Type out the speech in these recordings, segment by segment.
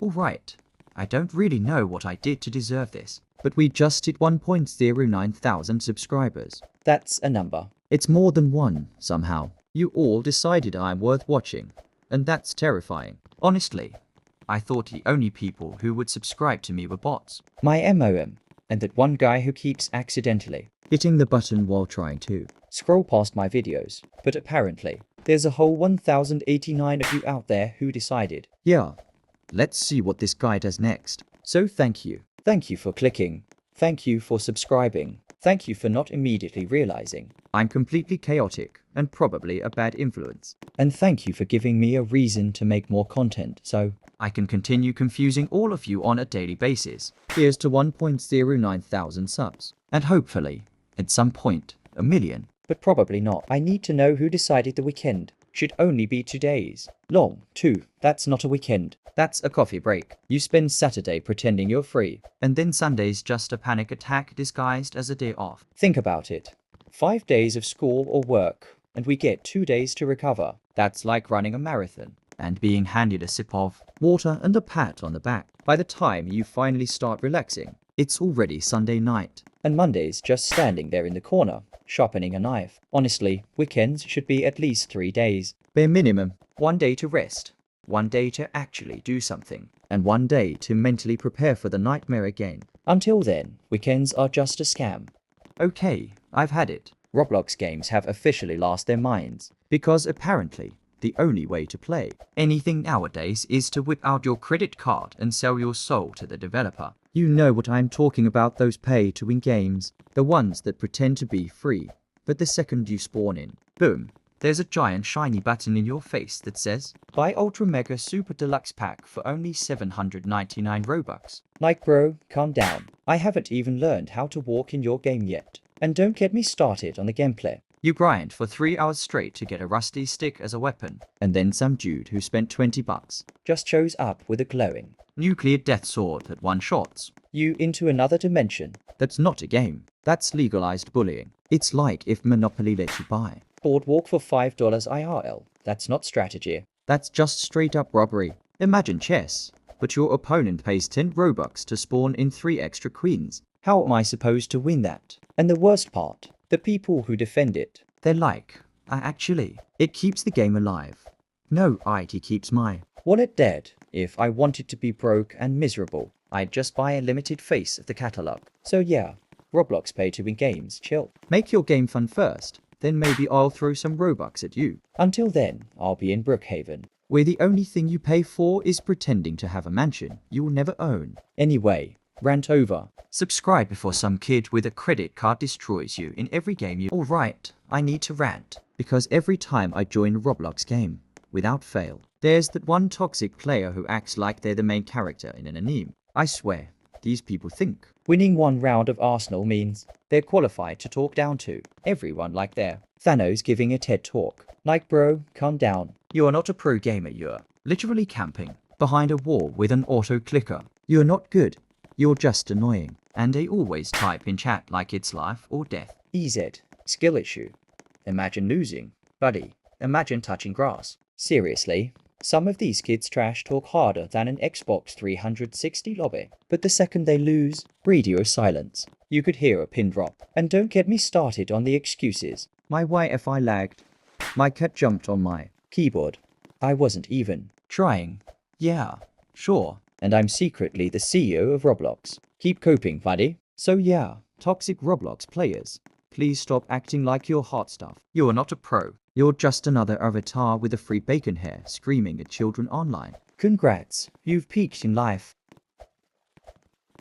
Alright, I don't really know what I did to deserve this, but we just hit 1.09 thousand subscribers. That's a number. It's more than one, somehow. You all decided I'm worth watching, and that's terrifying. Honestly, I thought the only people who would subscribe to me were bots. My MOM, and that one guy who keeps accidentally hitting the button while trying to scroll past my videos. But apparently, there's a whole 1089 of you out there who decided, yeah, let's see what this guy does next. So thank you. Thank you for clicking. Thank you for subscribing. Thank you for not immediately realizing I'm completely chaotic and probably a bad influence. And thank you for giving me a reason to make more content so I can continue confusing all of you on a daily basis. Here's to 1.09 thousand subs. And hopefully, at some point, a million. But probably not. I need to know who decided the weekend should only be 2 days long. 2. That's not a weekend. That's a coffee break. You spend Saturday pretending you're free, and then Sunday's just a panic attack disguised as a day off. Think about it. 5 days of school or work, and we get 2 days to recover. That's like running a marathon and being handed a sip of water and a pat on the back. By the time you finally start relaxing, it's already Sunday night, and Monday's just standing there in the corner, sharpening a knife. Honestly, weekends should be at least 3 days. Bare minimum. 1 day to rest, 1 day to actually do something, and 1 day to mentally prepare for the nightmare again. Until then, weekends are just a scam. Okay, I've had it. Roblox games have officially lost their minds, because apparently, the only way to play anything nowadays is to whip out your credit card and sell your soul to the developer. You know what I'm talking about, those pay-to-win games, the ones that pretend to be free, but the second you spawn in, boom, there's a giant shiny button in your face that says, buy Ultra Mega Super Deluxe Pack for only 799 Robux. Like bro, calm down. I haven't even learned how to walk in your game yet. And don't get me started on the gameplay. You grind for 3 hours straight to get a rusty stick as a weapon, and then some dude who spent 20 bucks just shows up with a glowing nuclear death sword that one-shots you into another dimension. That's not a game. That's legalized bullying. It's like if Monopoly let you buy Boardwalk for $5 IRL. That's not strategy. That's just straight up robbery. Imagine chess, but your opponent pays 10 Robux to spawn in 3 extra queens. How am I supposed to win that? And the worst part, the people who defend it, they're like, it keeps the game alive. No, it keeps my wallet dead. If I wanted to be broke and miserable, I'd just buy a limited face of the catalog. So yeah, Roblox pay-to-win games, chill. Make your game fun first, then maybe I'll throw some Robux at you. Until then, I'll be in Brookhaven, where the only thing you pay for is pretending to have a mansion you will never own. Anyway, rant over. Subscribe before some kid with a credit card destroys you in every game you— Alright, I need to rant, because every time I join a Roblox game, without fail, there's that one toxic player who acts like they're the main character in an anime. I swear, these people think winning 1 round of Arsenal means they're qualified to talk down to everyone like they're Thanos giving a TED talk. Like bro, calm down. You're not a pro gamer, you're literally camping behind a wall with an auto clicker. You're not good. You're just annoying. And they always type in chat like it's life or death. EZ. Skill issue. Imagine losing. Buddy. Imagine touching grass. Seriously. Some of these kids trash talk harder than an Xbox 360 lobby. But the second they lose, radio silence. You could hear a pin drop. And don't get me started on the excuses. My Wi-Fi lagged. My cat jumped on my keyboard. I wasn't even trying. Yeah, sure. And I'm secretly the CEO of Roblox. Keep coping, buddy. So yeah, toxic Roblox players, please stop acting like you're hot stuff. You're not a pro. You're just another avatar with a free bacon hair screaming at children online. Congrats, you've peaked in life.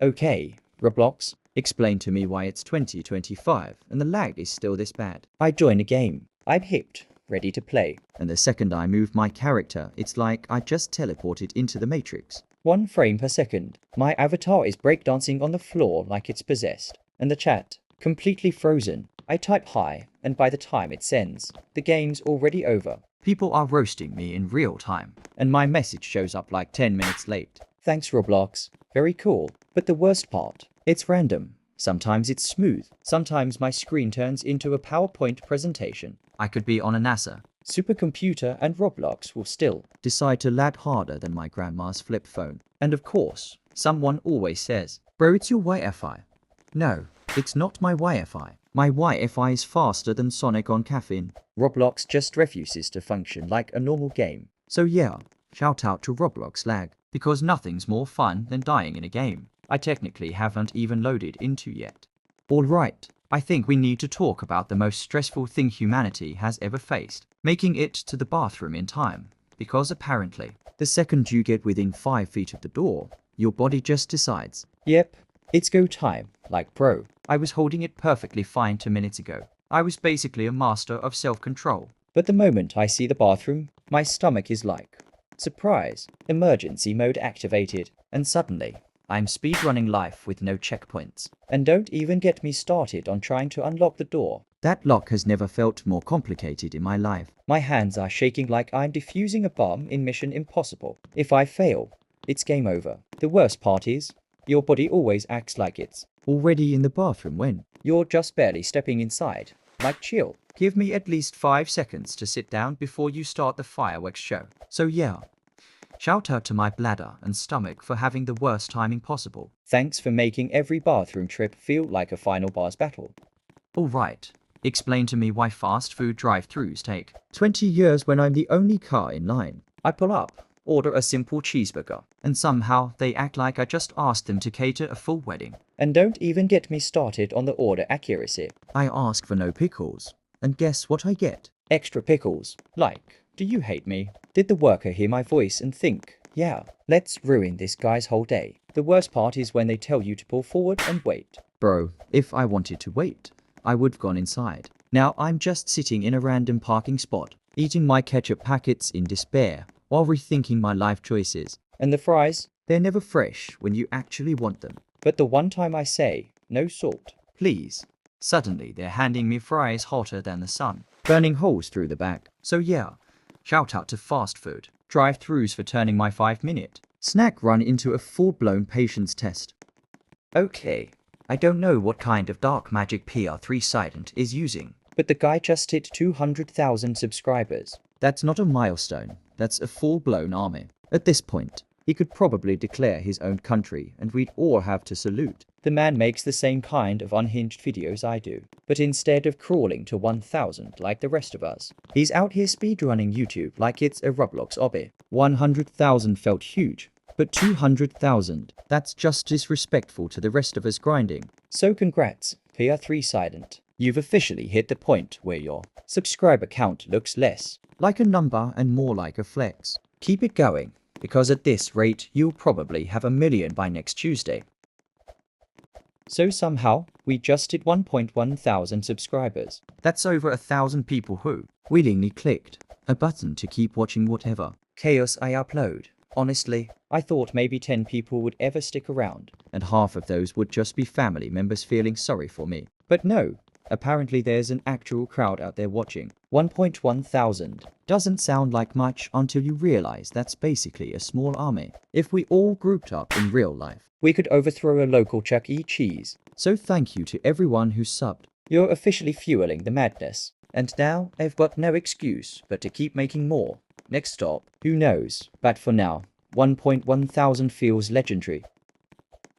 Okay, Roblox, explain to me why it's 2025 and the lag is still this bad. I join a game. I'm hipped, ready to play. And the second I move my character, it's like I just teleported into the Matrix. 1 frame per second. My avatar is breakdancing on the floor like it's possessed. And the chat, completely frozen. I type hi, and by the time it sends, the game's already over. People are roasting me in real time, and my message shows up like 10 minutes late. Thanks Roblox. Very cool. But the worst part, it's random. Sometimes it's smooth. Sometimes my screen turns into a PowerPoint presentation. I could be on a NASA supercomputer and Roblox will still decide to lag harder than my grandma's flip phone. And of course, someone always says, bro, it's your Wi-Fi. No, it's not my Wi-Fi. My Wi-Fi is faster than Sonic on caffeine. Roblox just refuses to function like a normal game. So yeah, shout out to Roblox lag, because nothing's more fun than dying in a game I technically haven't even loaded into yet. Alright, I think we need to talk about the most stressful thing humanity has ever faced, making it to the bathroom in time. Because apparently, the second you get within 5 feet of the door, your body just decides, yep, it's go time. Like bro, I was holding it perfectly fine 2 minutes ago. I was basically a master of self-control. But the moment I see the bathroom, my stomach is like, surprise, emergency mode activated, and suddenly, I'm speedrunning life with no checkpoints. And don't even get me started on trying to unlock the door. That lock has never felt more complicated in my life. My hands are shaking like I'm defusing a bomb in Mission Impossible. If I fail, it's game over. The worst part is, your body always acts like it's already in the bathroom when you're just barely stepping inside. Like chill, give me at least 5 seconds to sit down before you start the fireworks show. So yeah, shout out to my bladder and stomach for having the worst timing possible. Thanks for making every bathroom trip feel like a final boss battle. Alright, explain to me why fast food drive-thrus take 20 years when I'm the only car in line. I pull up, order a simple cheeseburger, and somehow they act like I just asked them to cater a full wedding. And don't even get me started on the order accuracy. I ask for no pickles, and guess what I get? Extra pickles. Like, do you hate me? Did the worker hear my voice and think, yeah, let's ruin this guy's whole day? The worst part is when they tell you to pull forward and wait. Bro, if I wanted to wait, I would've gone inside. Now I'm just sitting in a random parking spot, eating my ketchup packets in despair, while rethinking my life choices. And the fries, they're never fresh when you actually want them. But the one time I say, no salt, please, suddenly they're handing me fries hotter than the sun, burning holes through the back. So yeah, shout out to fast food drive-thrus for turning my 5-minute snack run into a full-blown patience test. Okay, I don't know what kind of dark magic PR3 Silent is using, but the guy just hit 200,000 subscribers. That's not a milestone, that's a full-blown army. At this point, he could probably declare his own country and we'd all have to salute. The man makes the same kind of unhinged videos I do, but instead of crawling to 1,000 like the rest of us, he's out here speedrunning YouTube like it's a Roblox obby. 100,000 felt huge, but 200,000, that's just disrespectful to the rest of us grinding. So congrats, PR3 Silent. You've officially hit the point where your subscriber count looks less like a number and more like a flex. Keep it going, because at this rate you'll probably have 1 million by next Tuesday. So somehow, we just hit 1.1 thousand subscribers. That's over 1,000 people who willingly clicked a button to keep watching whatever chaos I upload. Honestly, I thought maybe 10 people would ever stick around, and half of those would just be family members feeling sorry for me. But no, apparently there's an actual crowd out there watching. 1.1 thousand doesn't sound like much until you realize that's basically a small army. If we all grouped up in real life, we could overthrow a local Chuck E. Cheese. So thank you to everyone who subbed. You're officially fueling the madness. And now I've got no excuse but to keep making more. Next stop, who knows? But for now, 1.1 thousand feels legendary.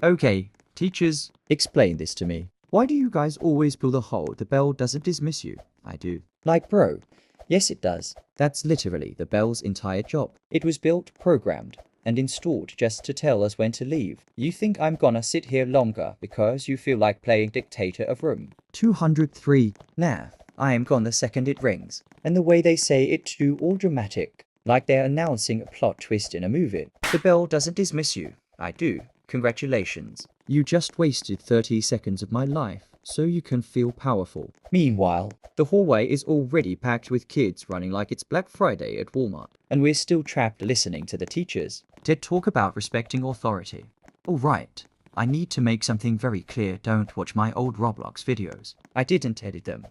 Okay, teachers, explain this to me. Why do you guys always pull the whole the bell doesn't dismiss you? I do. Like bro, yes it does. That's literally the bell's entire job. It was built, programmed, and installed just to tell us when to leave. You think I'm gonna sit here longer because you feel like playing Dictator of Room 203? Nah, I am gone the second it rings. And the way they say it too, all dramatic, like they're announcing a plot twist in a movie. The bell doesn't dismiss you. I do. Congratulations. You just wasted 30 seconds of my life, so you can feel powerful. Meanwhile, the hallway is already packed with kids running like it's Black Friday at Walmart, and we're still trapped listening to the teachers. TED talk about respecting authority. Alright, I need to make something very clear. Don't watch my old Roblox videos. I didn't edit them.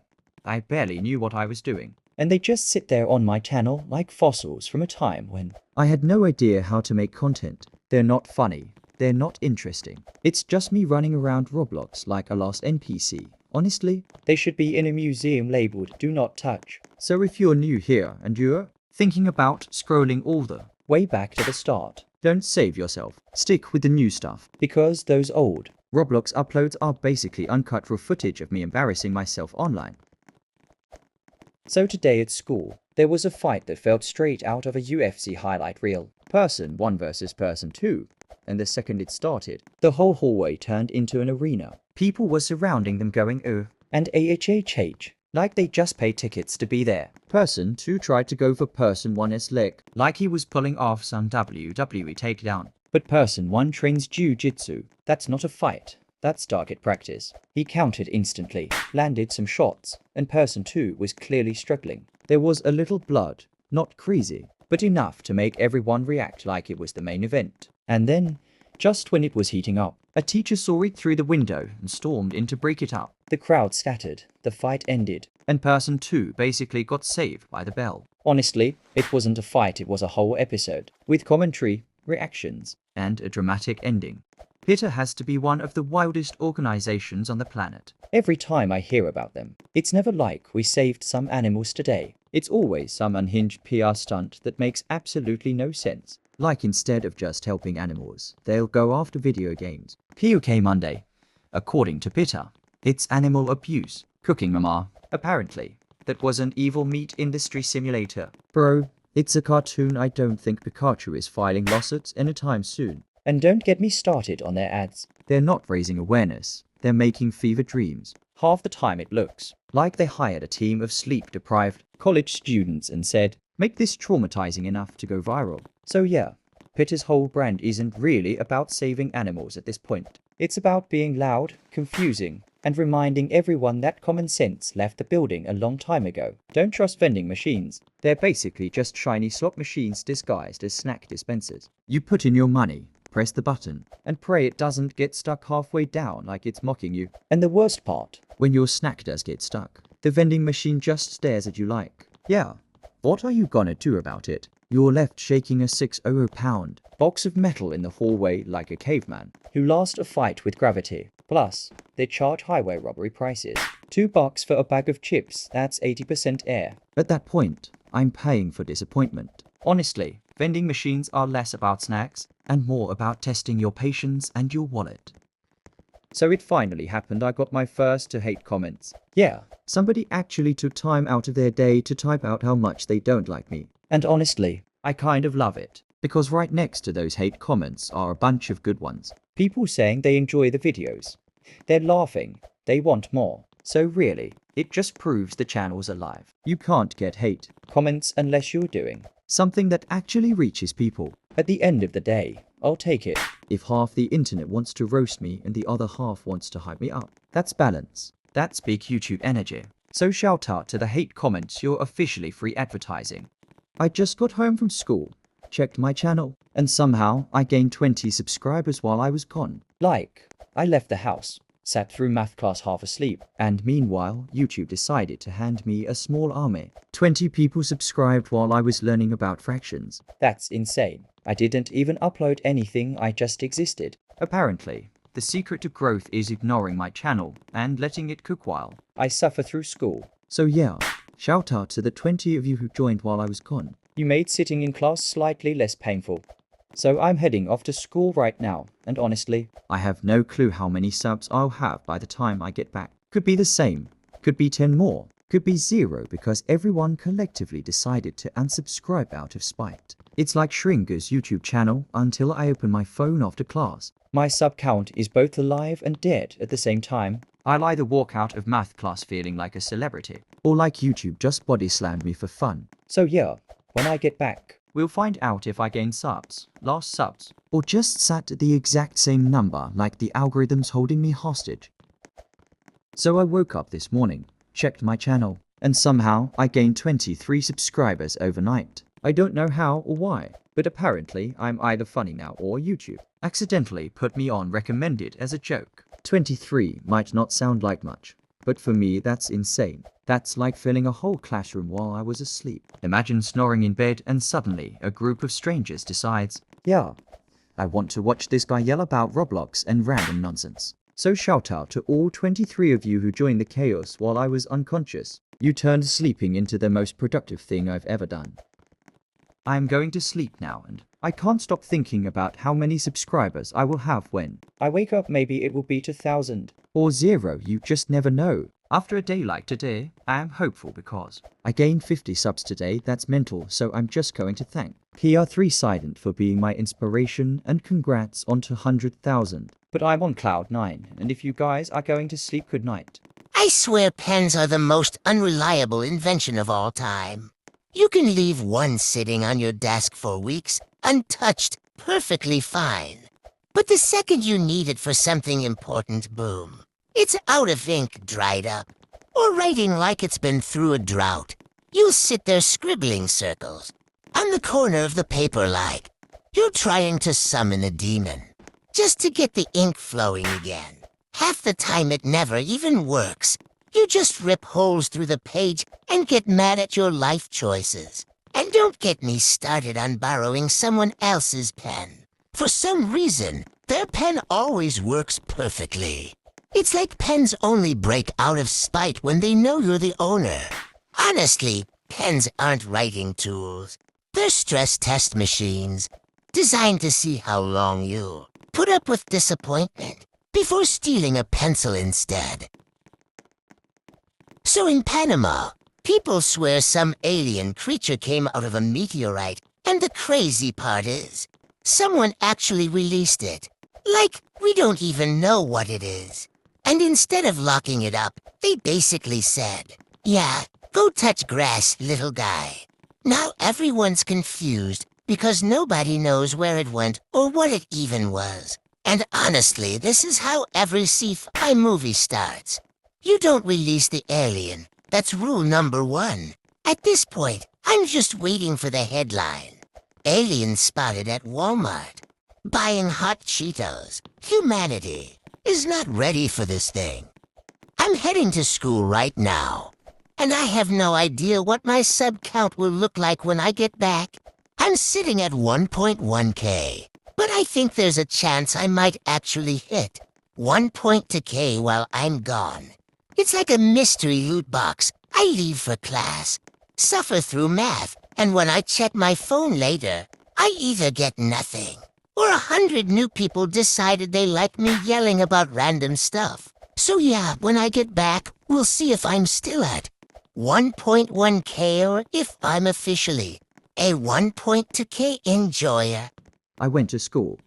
I barely knew what I was doing. And they just sit there on my channel like fossils from a time when I had no idea how to make content. They're not funny. They're not interesting. It's just me running around Roblox like a lost NPC. Honestly, they should be in a museum labeled "Do Not Touch." So if you're new here and you're thinking about scrolling all the way back to the start, don't save yourself. Stick with the new stuff, because those old Roblox uploads are basically uncut raw footage of me embarrassing myself online. So today at school, there was a fight that felt straight out of a UFC highlight reel. Person 1 versus person 2. And the second it started, the whole hallway turned into an arena. People were surrounding them going and ahhh, like they just paid tickets to be there. Person 2 tried to go for person 1's leg, like he was pulling off some WWE takedown. But person 1 trains jiu-jitsu. That's not a fight. That's target practice. He countered instantly, landed some shots, and person 2 was clearly struggling. There was a little blood, not crazy, but enough to make everyone react like it was the main event. And then, just when it was heating up, a teacher saw it through the window and stormed in to break it up. The crowd scattered, the fight ended, and person 2 basically got saved by the bell. Honestly, it wasn't a fight, it was a whole episode, with commentary, reactions, and a dramatic ending. PETA has to be one of the wildest organizations on the planet. Every time I hear about them, it's never like we saved some animals today. It's always some unhinged PR stunt that makes absolutely no sense. Like instead of just helping animals, they'll go after video games. POK Monday. According to PETA, it's animal abuse. Cooking Mama. Apparently, that was an evil meat industry simulator. Bro, it's a cartoon. I don't think Pikachu is filing lawsuits anytime soon. And don't get me started on their ads. They're not raising awareness. They're making fever dreams. Half the time it looks like they hired a team of sleep-deprived college students and said, make this traumatizing enough to go viral. So yeah, PETA's whole brand isn't really about saving animals at this point. It's about being loud, confusing, and reminding everyone that common sense left the building a long time ago. Don't trust vending machines. They're basically just shiny slot machines disguised as snack dispensers. You put in your money, press the button, and pray it doesn't get stuck halfway down like it's mocking you. And the worst part, when your snack does get stuck, the vending machine just stares at you like, yeah, what are you gonna do about it? You're left shaking a 600-pound box of metal in the hallway like a caveman who lost a fight with gravity. Plus, they charge highway robbery prices. $2 for a bag of chips, that's 80% air. At that point, I'm paying for disappointment. Honestly, vending machines are less about snacks and more about testing your patience and your wallet. So it finally happened. I got my first to hate comments. Yeah, somebody actually took time out of their day to type out how much they don't like me. And honestly, I kind of love it. Because right next to those hate comments are a bunch of good ones. People saying they enjoy the videos. They're laughing. They want more. So really, it just proves the channel's alive. You can't get hate comments unless you're doing something that actually reaches people. At the end of the day, I'll take it. If half the internet wants to roast me and the other half wants to hype me up, that's balance. That's big YouTube energy. So shout out to the hate comments, you're officially free advertising. I just got home from school, checked my channel, and somehow I gained 20 subscribers while I was gone. Like, I left the house, sat through math class half asleep, and meanwhile, YouTube decided to hand me a small army. 20 people subscribed while I was learning about fractions. That's insane. I didn't even upload anything, I just existed. Apparently, the secret to growth is ignoring my channel and letting it cook while I suffer through school. So yeah, shout out to the 20 of you who joined while I was gone. You made sitting in class slightly less painful. So I'm heading off to school right now, and honestly, I have no clue how many subs I'll have by the time I get back. Could be the same, could be 10 more, could be 0 because everyone collectively decided to unsubscribe out of spite. It's like Shrinker's YouTube channel until I open my phone after class. My sub count is both alive and dead at the same time. I'll either walk out of math class feeling like a celebrity, or like YouTube just body slammed me for fun. So yeah, when I get back, we'll find out if I gained subs, lost subs, or just sat at the exact same number like the algorithm's holding me hostage. So I woke up this morning, checked my channel, and somehow I gained 23 subscribers overnight. I don't know how or why, but apparently I'm either funny now or YouTube accidentally put me on recommended as a joke. 23 might not sound like much, but for me that's insane. That's like filling a whole classroom while I was asleep. Imagine snoring in bed and suddenly a group of strangers decides, yeah, I want to watch this guy yell about Roblox and random nonsense. So shout out to all 23 of you who joined the chaos while I was unconscious. You turned sleeping into the most productive thing I've ever done. I am going to sleep now and I can't stop thinking about how many subscribers I will have when I wake up. Maybe it will be 2,000 or 0, you just never know. After a day like today, I am hopeful because I gained 50 subs today. That's mental, so I'm just going to thank PR3 Silent for being my inspiration and congrats on 200,000. But I'm on cloud 9, and if you guys are going to sleep, good night. I swear pens are the most unreliable invention of all time. You can leave one sitting on your desk for weeks, untouched, perfectly fine. But the second you need it for something important, boom. It's out of ink, dried up, or writing like it's been through a drought. You'll sit there scribbling circles on the corner of the paper like you're trying to summon a demon, just to get the ink flowing again. Half the time it never even works. You just rip holes through the page and get mad at your life choices. And don't get me started on borrowing someone else's pen. For some reason, their pen always works perfectly. It's like pens only break out of spite when they know you're the owner. Honestly, pens aren't writing tools. They're stress test machines, designed to see how long you'll put up with disappointment before stealing a pencil instead. So in Panama, people swear some alien creature came out of a meteorite, and the crazy part is, someone actually released it. Like, we don't even know what it is. And instead of locking it up, they basically said, yeah, go touch grass, little guy. Now everyone's confused because nobody knows where it went or what it even was. And honestly, this is how every sci-fi movie starts. You don't release the alien. That's rule number 1. At this point, I'm just waiting for the headline. Alien spotted at Walmart. Buying hot Cheetos. Humanity is not ready for this thing. I'm heading to school right now, and I have no idea what my sub count will look like when I get back. I'm sitting at 1.1k, but I think there's a chance I might actually hit 1.2k while I'm gone. It's like a mystery loot box. I leave for class, suffer through math, and when I check my phone later, I either get nothing, or 100 new people decided they like me yelling about random stuff. So yeah, when I get back, we'll see if I'm still at 1.1k or if I'm officially a 1.2k enjoyer. I went to school,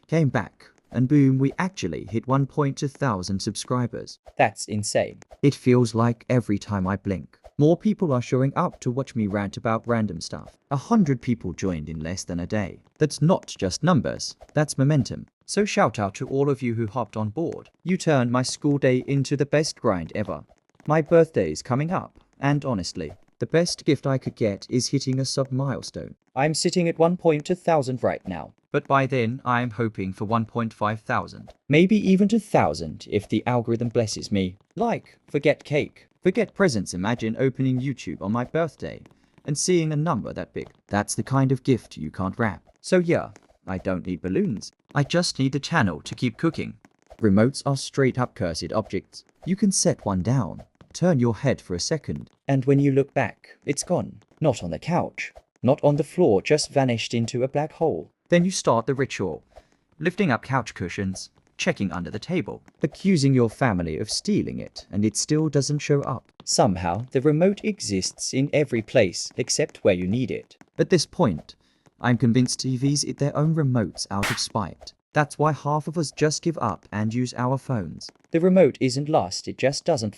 came back, and boom, we actually hit 1,200 subscribers. That's insane. It feels like every time I blink, more people are showing up to watch me rant about random stuff. 100 people joined in less than a day. That's not just numbers, that's momentum. So shout out to all of you who hopped on board. You turned my school day into the best grind ever. My birthday is coming up, and honestly, the best gift I could get is hitting a sub milestone. I'm sitting at 1,200 right now, but by then I am hoping for 1,500. Maybe even 2,000 if the algorithm blesses me. Like, forget cake, forget presents. Imagine opening YouTube on my birthday and seeing a number that big. That's the kind of gift you can't wrap. So yeah, I don't need balloons. I just need the channel to keep cooking. Remotes are straight up cursed objects. You can set one down, turn your head for a second, and when you look back, it's gone. Not on the couch, not on the floor, just vanished into a black hole. Then you start the ritual, lifting up couch cushions, checking under the table, accusing your family of stealing it, and it still doesn't show up. Somehow, the remote exists in every place except where you need it. At this point, I'm convinced TVs eat their own remotes out of spite. That's why half of us just give up and use our phones. The remote isn't lost, it just doesn't